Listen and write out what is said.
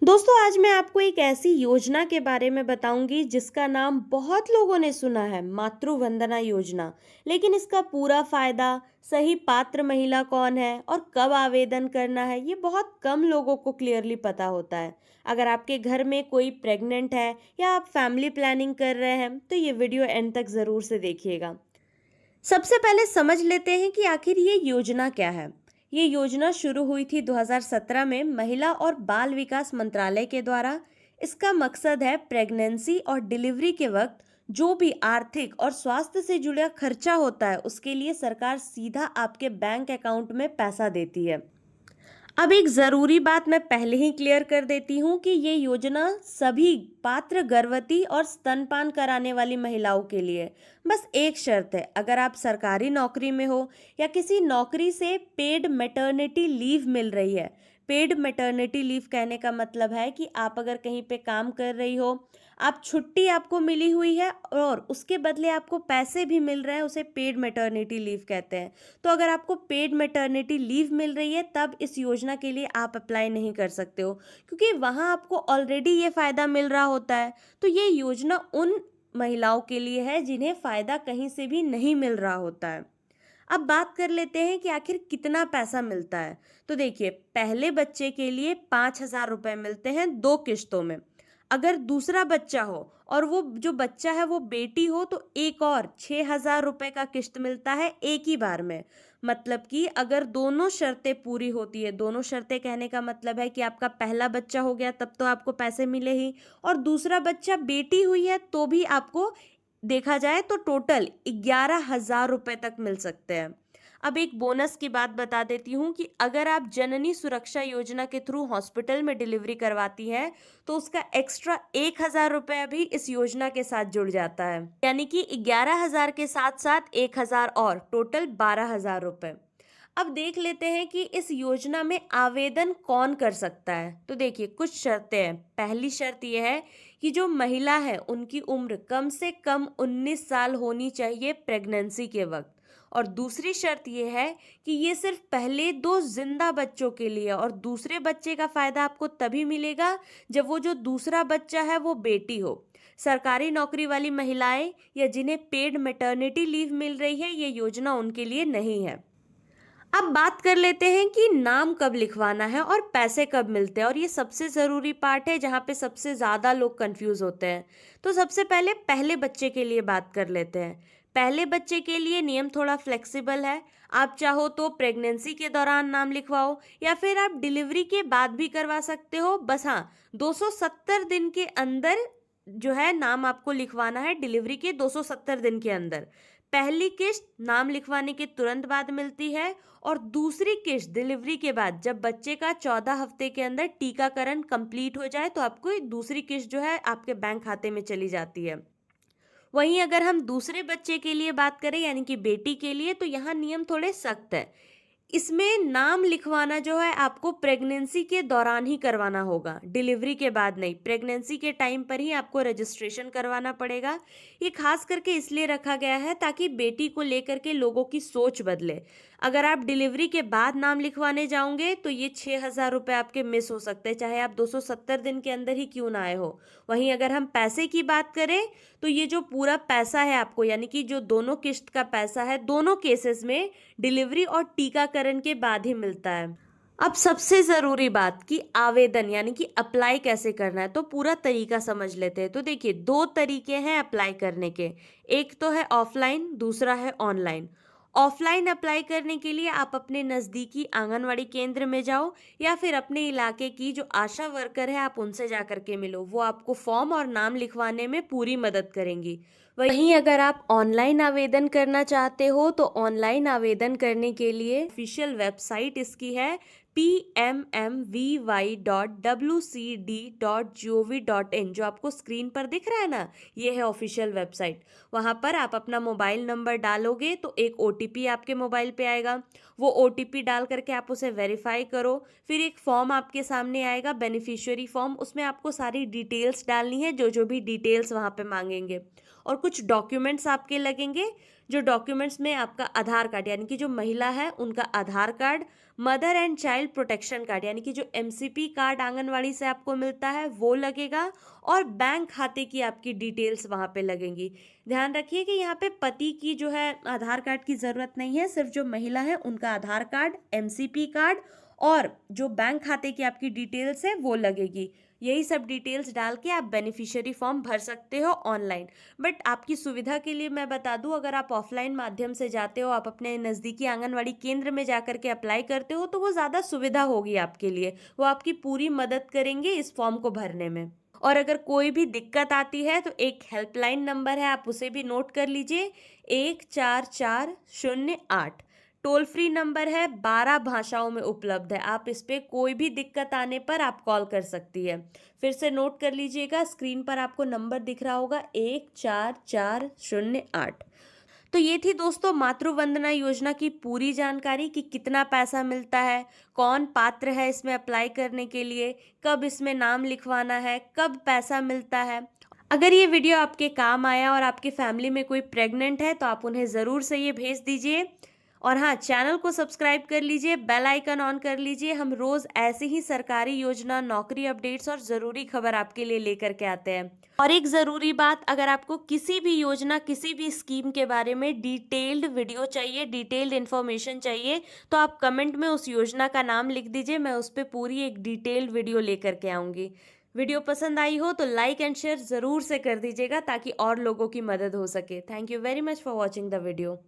दोस्तों आज मैं आपको एक ऐसी योजना के बारे में बताऊंगी जिसका नाम बहुत लोगों ने सुना है, मातृ वंदना योजना। लेकिन इसका पूरा फायदा, सही पात्र महिला कौन है और कब आवेदन करना है, ये बहुत कम लोगों को क्लियरली पता होता है। अगर आपके घर में कोई प्रेग्नेंट है या आप फैमिली प्लानिंग कर रहे हैं तो ये वीडियो एंड तक ज़रूर से देखिएगा। सबसे पहले समझ लेते हैं कि आखिर ये योजना क्या है। ये योजना शुरू हुई थी 2017 में महिला और बाल विकास मंत्रालय के द्वारा। इसका मकसद है प्रेगनेंसी और डिलीवरी के वक्त जो भी आर्थिक और स्वास्थ्य से जुड़ा खर्चा होता है उसके लिए सरकार सीधा आपके बैंक अकाउंट में पैसा देती है। अब एक ज़रूरी बात मैं पहले ही क्लियर कर देती हूँ कि ये योजना सभी पात्र गर्भवती और स्तनपान कराने वाली महिलाओं के लिए है। बस एक शर्त है, अगर आप सरकारी नौकरी में हो या किसी नौकरी से पेड मैटरनिटी लीव मिल रही है। पेड मैटरनिटी लीव कहने का मतलब है कि आप अगर कहीं पे काम कर रही हो, आप छुट्टी आपको मिली हुई है और उसके बदले आपको पैसे भी मिल रहे हैं, उसे पेड मैटरनिटी लीव कहते हैं। तो अगर आपको पेड मैटरनिटी लीव मिल रही है तब इस योजना के लिए आप अप्लाई नहीं कर सकते हो, क्योंकि वहाँ आपको ऑलरेडी ये फ़ायदा मिल रहा होता है। तो ये योजना उन महिलाओं के लिए है जिन्हें फ़ायदा कहीं से भी नहीं मिल रहा होता है। अब बात कर लेते हैं कि आखिर कितना पैसा मिलता है। तो देखिए, पहले बच्चे के लिए 5,000 रुपये मिलते हैं 2 किश्तों में। अगर दूसरा बच्चा हो और वो जो बच्चा है वो बेटी हो तो एक और 6,000 रुपये का किश्त मिलता है एक ही बार में। मतलब कि अगर दोनों शर्तें पूरी होती है, दोनों शर्तें कहने का मतलब है कि आपका पहला बच्चा हो गया तब तो आपको पैसे मिले ही, और दूसरा बच्चा बेटी हुई है तो भी आपको देखा जाए तो टोटल 11,000 रुपये तक मिल सकते हैं। अब एक बोनस की बात बता देती हूँ कि अगर आप जननी सुरक्षा योजना के थ्रू हॉस्पिटल में डिलीवरी करवाती हैं तो उसका एक्स्ट्रा 1,000 रुपये भी इस योजना के साथ जुड़ जाता है, यानी कि 11,000 के साथ साथ 1,000 और टोटल 12,000 रुपये। अब देख लेते हैं कि इस योजना में आवेदन कौन कर सकता है। तो देखिए, कुछ शर्तें हैं। पहली शर्त यह है कि जो महिला है उनकी उम्र कम से कम 19 साल होनी चाहिए प्रेगनेंसी के वक्त। और दूसरी शर्त यह है कि ये सिर्फ पहले 2 जिंदा बच्चों के लिए, और दूसरे बच्चे का फायदा आपको तभी मिलेगा जब वो जो दूसरा बच्चा है वो बेटी हो। सरकारी नौकरी वाली महिलाएं या जिन्हें पेड मैटरनिटी लीव मिल रही है, ये योजना उनके लिए नहीं है। अब बात कर लेते हैं कि नाम कब लिखवाना है और पैसे कब मिलते हैं, और ये सबसे ज़रूरी पार्ट है जहाँ पे सबसे ज़्यादा लोग कंफ्यूज होते हैं। तो सबसे पहले पहले बच्चे के लिए बात कर लेते हैं। पहले बच्चे के लिए नियम थोड़ा फ्लेक्सिबल है। आप चाहो तो प्रेगनेंसी के दौरान नाम लिखवाओ या फिर आप डिलीवरी के बाद भी करवा सकते हो। बस हाँ, 270 दिन के अंदर जो है नाम आपको लिखवाना है, डिलीवरी के 270 दिन के अंदर। पहली किश्त नाम लिखवाने के तुरंत बाद मिलती है और दूसरी किश्त डिलीवरी के बाद, जब बच्चे का 14 हफ्ते के अंदर टीकाकरण कंप्लीट हो जाए तो आपको दूसरी किश्त जो है आपके बैंक खाते में चली जाती है। वहीं अगर हम दूसरे बच्चे के लिए बात करें यानी कि बेटी के लिए, तो यहाँ नियम थोड़े सख्त है। इसमें नाम लिखवाना जो है आपको प्रेगनेंसी के दौरान ही करवाना होगा, डिलीवरी के बाद नहीं। प्रेगनेंसी के टाइम पर ही आपको रजिस्ट्रेशन करवाना पड़ेगा। ये खास करके इसलिए रखा गया है ताकि बेटी को लेकर के लोगों की सोच बदले। अगर आप डिलीवरी के बाद नाम लिखवाने जाओगे तो ये 6,000 रुपये आपके मिस हो सकते हैं, चाहे आप 270 दिन के अंदर ही क्यों ना आए हो। वहीं अगर हम पैसे की बात करें तो ये जो पूरा पैसा है आपको, यानी कि जो दोनों किश्त का पैसा है, दोनों केसेस में डिलीवरी और टीकाकरण के बाद ही मिलता है। अब सबसे ज़रूरी बात कि आवेदन यानी कि अप्लाई कैसे करना है, तो पूरा तरीका समझ लेते हैं। तो देखिए, 2 तरीके हैं अप्लाई करने के। एक तो है ऑफलाइन, दूसरा है ऑनलाइन। ऑफलाइन अप्लाई करने के लिए आप अपने नज़दीकी आंगनवाड़ी केंद्र में जाओ या फिर अपने इलाके की जो आशा वर्कर है आप उनसे जा कर के मिलो। वो आपको फॉर्म और नाम लिखवाने में पूरी मदद करेंगी। वहीं अगर आप ऑनलाइन आवेदन करना चाहते हो तो ऑनलाइन आवेदन करने के लिए ऑफिशियल वेबसाइट इसकी है pmmvy.wcd.gov.in, जो आपको स्क्रीन पर दिख रहा है ना, ये है ऑफिशियल वेबसाइट। वहाँ पर आप अपना मोबाइल नंबर डालोगे तो एक ओटीपी आपके मोबाइल पे आएगा। वो ओटीपी डाल करके आप उसे वेरीफाई करो। फिर एक फॉर्म आपके सामने आएगा, बेनिफिशियरी फॉर्म। उसमें आपको सारी डिटेल्स डालनी है, जो जो भी डिटेल्स वहाँ पे मांगेंगे, और कुछ डॉक्यूमेंट्स आपके लगेंगे। जो डॉक्यूमेंट्स में आपका आधार कार्ड, यानी कि जो महिला है उनका Aadhaar card, mother and child protection card यानी कि जो एमसीपी कार्ड आंगनवाड़ी से आपको मिलता है वो लगेगा, और बैंक खाते की आपकी डिटेल्स वहाँ पे लगेंगी। ध्यान रखिए कि यहाँ पे पति की जो है आधार कार्ड की ज़रूरत नहीं है, सिर्फ जो महिला है उनका आधार कार्ड, एमसीपी कार्ड और जो बैंक खाते की आपकी डिटेल्स है वो लगेगी। यही सब डिटेल्स डाल के आप बेनिफिशियरी फॉर्म भर सकते हो ऑनलाइन। बट आपकी सुविधा के लिए मैं बता दूं, अगर आप ऑफलाइन माध्यम से जाते हो, आप अपने नज़दीकी आंगनवाड़ी केंद्र में जाकर के अप्लाई करते हो, तो वो ज़्यादा सुविधा होगी आपके लिए। वो आपकी पूरी मदद करेंगे इस फॉर्म को भरने में। और अगर कोई भी दिक्कत आती है तो एक हेल्पलाइन नंबर है, आप उसे भी नोट कर लीजिए, 14408। टोल फ्री नंबर है, 12 भाषाओं में उपलब्ध है। आप इस पे कोई भी दिक्कत आने पर आप कॉल कर सकती है। फिर से नोट कर लीजिएगा, स्क्रीन पर आपको नंबर दिख रहा होगा 14408। तो ये थी दोस्तों मातृ वंदना योजना की पूरी जानकारी कि कितना पैसा मिलता है, कौन पात्र है इसमें अप्लाई करने के लिए, कब इसमें नाम लिखवाना है, कब पैसा मिलता है। अगर ये वीडियो आपके काम आया और आपकी फैमिली में कोई प्रेग्नेंट है तो आप उन्हें ज़रूर से ये भेज दीजिए। और हाँ, चैनल को सब्सक्राइब कर लीजिए, बेल आइकन ऑन कर लीजिए। हम रोज़ ऐसे ही सरकारी योजना, नौकरी अपडेट्स और ज़रूरी खबर आपके लिए लेकर के आते हैं। और एक ज़रूरी बात, अगर आपको किसी भी योजना, किसी भी स्कीम के बारे में डिटेल्ड वीडियो चाहिए, डिटेल्ड इन्फॉर्मेशन चाहिए, तो आप कमेंट में उस योजना का नाम लिख दीजिए, मैं उस पर पूरी एक डिटेल्ड वीडियो लेकर के आऊँगी। वीडियो पसंद आई हो तो लाइक एंड शेयर ज़रूर से कर दीजिएगा ताकि और लोगों की मदद हो सके। Thank you very much for watching the video.